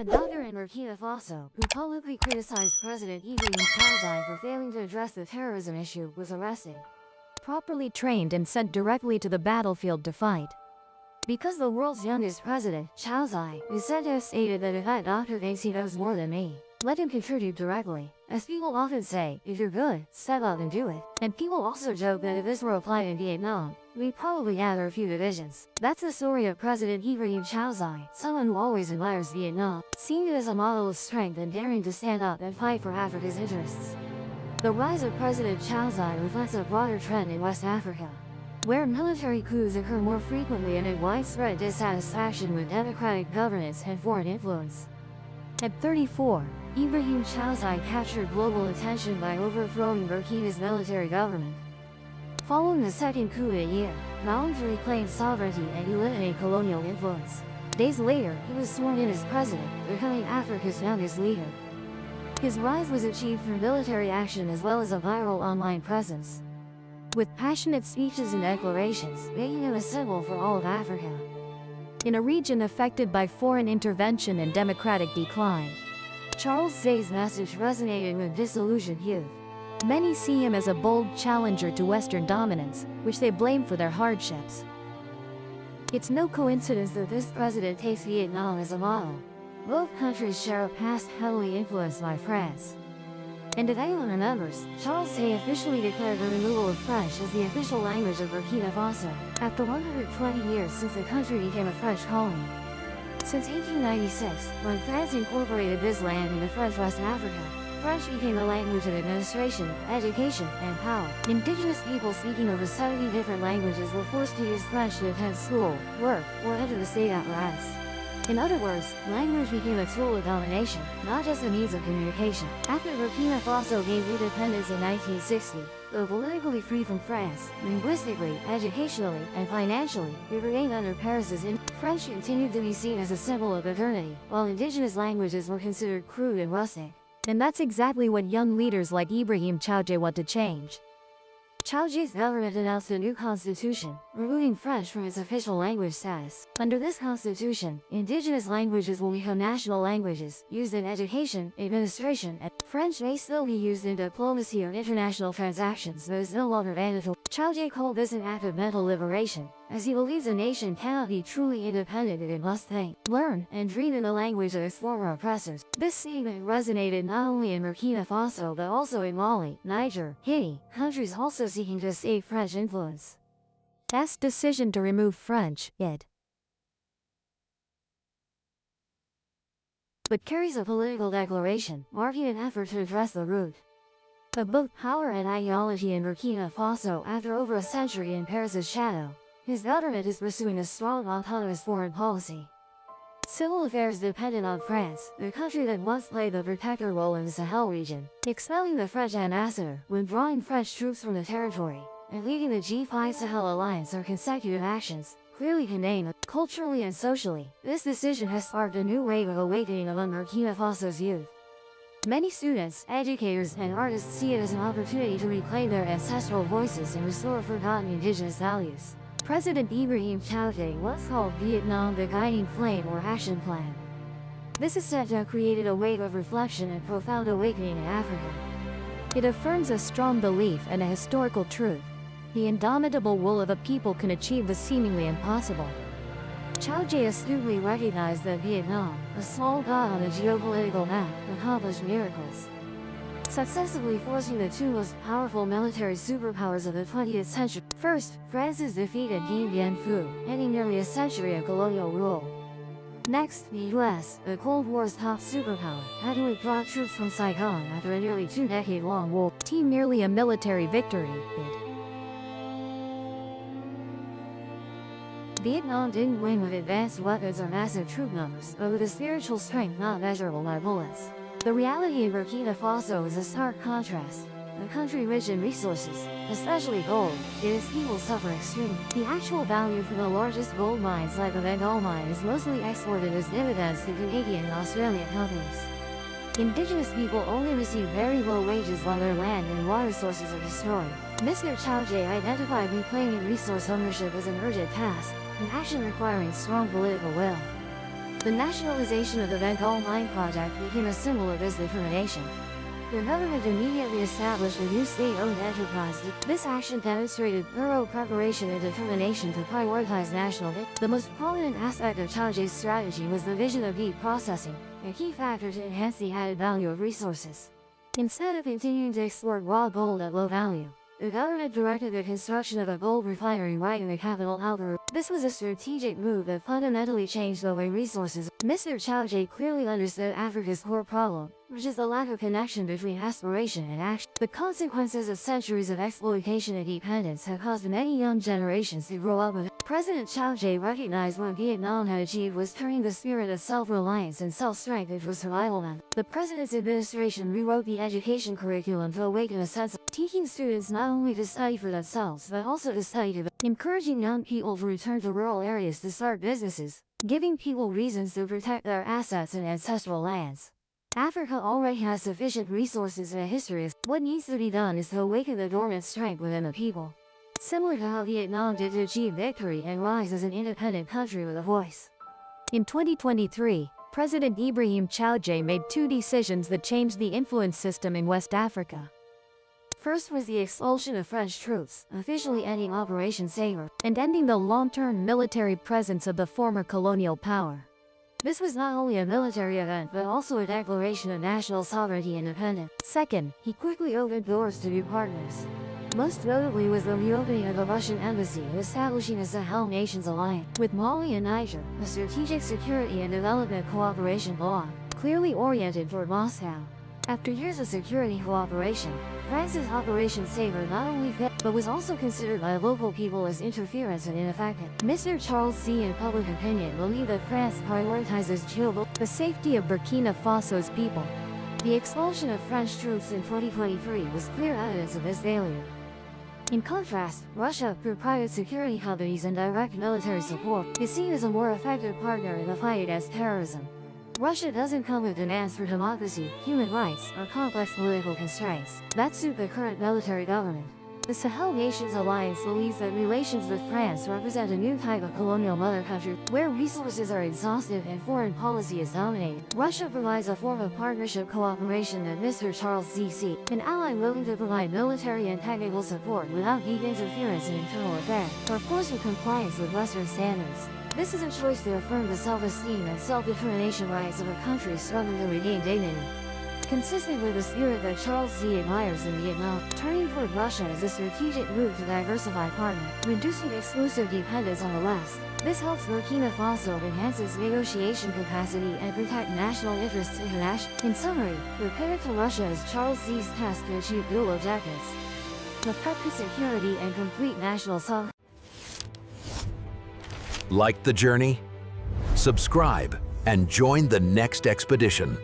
a doctor in Burkina Faso, who publicly criticized President Ibrahim Traore for failing to address the terrorism issue, was arrested, properly trained and sent directly to the battlefield to fight. Because the world's youngest president, Traore, is said to have stated that if that doctor thinks he knows more than me, let him contribute directly. As people often say, if you're good, step up and do it. And people also joke that if this were applied in Vietnam, we'd probably gather a few divisions. That's the story of President Ibrahim Traore, someone who always admires Vietnam, seeing it as a model of strength and daring to stand up and fight for Africa's interests. The rise of President Traore reflects a broader trend in West Africa, where military coups occur more frequently amid widespread dissatisfaction with democratic governance and foreign influence. At 34, Ibrahim Traore captured global attention by overthrowing Burkina's military government. Following the second coup in a year, vowing to reclaim sovereignty and eliminate colonial influence. Days later, he was sworn in as president, becoming Africa's youngest leader. His rise was achieved through military action as well as a viral online presence, with passionate speeches and declarations, making him a symbol for all of Africa. In a region affected by foreign intervention and democratic decline, Traore's message resonated with disillusioned youth. Many see him as a bold challenger to Western dominance, which they blame for their hardships. It's no coincidence that this president takes Vietnam as a model. Both countries share a past heavily influenced by France. And if anyone remembers, Traore officially declared the removal of French as the official language of Burkina Faso, after 120 years since the country became a French colony. Since 1896, when France incorporated this land into French West Africa, French became the language of administration, education, and power. Indigenous people speaking over 70 different languages were forced to use French to attend school, work, or enter the state apparatus. In other words, language became a tool of domination, not just a means of communication. After Burkina Faso gained independence in 1960, though politically free from France, linguistically, educationally, and financially, it remained under Paris's influence. French continued to be seen as a symbol of modernity, while indigenous languages were considered crude and rustic. And that's exactly what young leaders like Ibrahim Traore want to change. Traore's government announced a new constitution, removing French from its official language status. Under this constitution, indigenous languages will become national languages, used in education, administration, and French may still be used in diplomacy or international transactions, but is no longer mandatory. Traore called this an act of mental liberation, as he believes a nation cannot be truly independent if it must think, learn, and dream in the language of its former oppressors. This statement resonated not only in Burkina Faso but also in Mali, Niger, Guinea, countries also seeking to escape French influence. That's decision to remove French, but carries a political declaration, marking an effort to address the root of both power and ideology in Burkina Faso. After over a century in Paris's shadow, his government is pursuing a strong autonomous foreign policy. Civil affairs dependent on France, the country that once played the protector role in the Sahel region, expelling the French ambassador, withdrawing French troops from the territory, and leading the G5 Sahel alliance are consecutive actions, clearly condemned. Culturally and socially, this decision has sparked a new wave of awakening among Burkina Faso's youth. Many students, educators, and artists see it as an opportunity to reclaim their ancestral voices and restore forgotten indigenous values. President Ibrahim Traore once called Vietnam the guiding flame or action plan. This is said to have created a wave of reflection and profound awakening in Africa. It affirms a strong belief and a historical truth. The indomitable will of a people can achieve the seemingly impossible. Traore astutely recognized that Vietnam, a small dot on the geopolitical map, accomplished miracles, successively forcing the two most powerful military superpowers of the 20th century. First, France's defeat at Dien Bien Phu, ending nearly a century of colonial rule. Next, the US, the Cold War's top superpower, had to withdraw troops from Saigon after a nearly two-decade-long war. Team nearly a military victory. Vietnam didn't win with advanced weapons or massive troop numbers, but with a spiritual strength not measurable by bullets. The reality in Burkina Faso is a stark contrast. A country rich in resources, especially gold, yet its people suffer extremely. The actual value for the largest gold mines like the Bengal mine is mostly exported as dividends to Canadian and Australian companies. Indigenous people only receive very low wages while their land and water sources are destroyed. Mr. Traore identified reclaiming resource ownership as an urgent task, an action requiring strong political will. The nationalization of the Bengal mine project became a symbol of this determination. The government immediately established a new state-owned enterprise. This action demonstrated thorough preparation and determination to prioritize national good. The most prominent aspect of Traore's strategy was the vision of deep processing, a key factor to enhance the added value of resources. Instead of continuing to export raw gold at low value, the government directed the construction of a gold refinery right in the capital Algeria. This was a strategic move that fundamentally changed the way resources. Mr. Traore clearly understood Africa's core problem, which is the lack of connection between aspiration and action. The consequences of centuries of exploitation and dependence have caused many young generations to grow up with it. President Traore recognized what Vietnam had achieved was turning the spirit of self-reliance and self-strength into survival method. The president's administration rewrote the education curriculum to awaken a sense of teaching students not only to study for themselves but also to study to encouraging young people to return to rural areas to start businesses, giving people reasons to protect their assets and ancestral lands. Africa already has sufficient resources and a history. What needs to be done is to awaken the dormant strength within the people, similar to how Vietnam did to achieve victory and rise as an independent country with a voice. In 2023, President Ibrahim Traore made two decisions that changed the influence system in West Africa. First was the expulsion of French troops, officially ending Operation Sabre, and ending the long-term military presence of the former colonial power. This was not only a military event but also a declaration of national sovereignty and independence. Second, he quickly opened doors to new partners. Most notably was the reopening of the Russian embassy and establishing a Sahel Nations alliance with Mali and Niger, a strategic security and development cooperation bloc, clearly oriented toward Moscow. After years of security cooperation, France's Operation Sabre not only failed, but was also considered by local people as interference and ineffective. Mr. Charles Z and public opinion believe that France prioritizes the safety of Burkina Faso's people. The expulsion of French troops in 2023 was clear evidence of this failure. In contrast, Russia, through private security companies and direct military support, is seen as a more effective partner in the fight against terrorism. Russia doesn't come with demands for democracy, human rights, or complex political constraints that suit the current military government. The Sahel Nations Alliance believes that relations with France represent a new type of colonial mother country, where resources are exhaustive and foreign policy is dominated. Russia provides a form of partnership cooperation that Mr. Charles Z sees, an ally willing to provide military and technical support without deep interference in internal affairs, or forcing compliance with Western standards. This is a choice to affirm the self-esteem and self-determination rights of a country struggling to regain dignity. Consistent with the spirit that Charles Z admires in Vietnam, turning toward Russia is a strategic move to diversify partner, reducing exclusive dependence on the West. This helps Burkina Faso enhance its negotiation capacity and protect national interests internationally. In summary, the pivot to Russia is Charles Z's task to achieve dual objectives: effective security and complete national sovereignty. Like the journey? Subscribe and join the next expedition.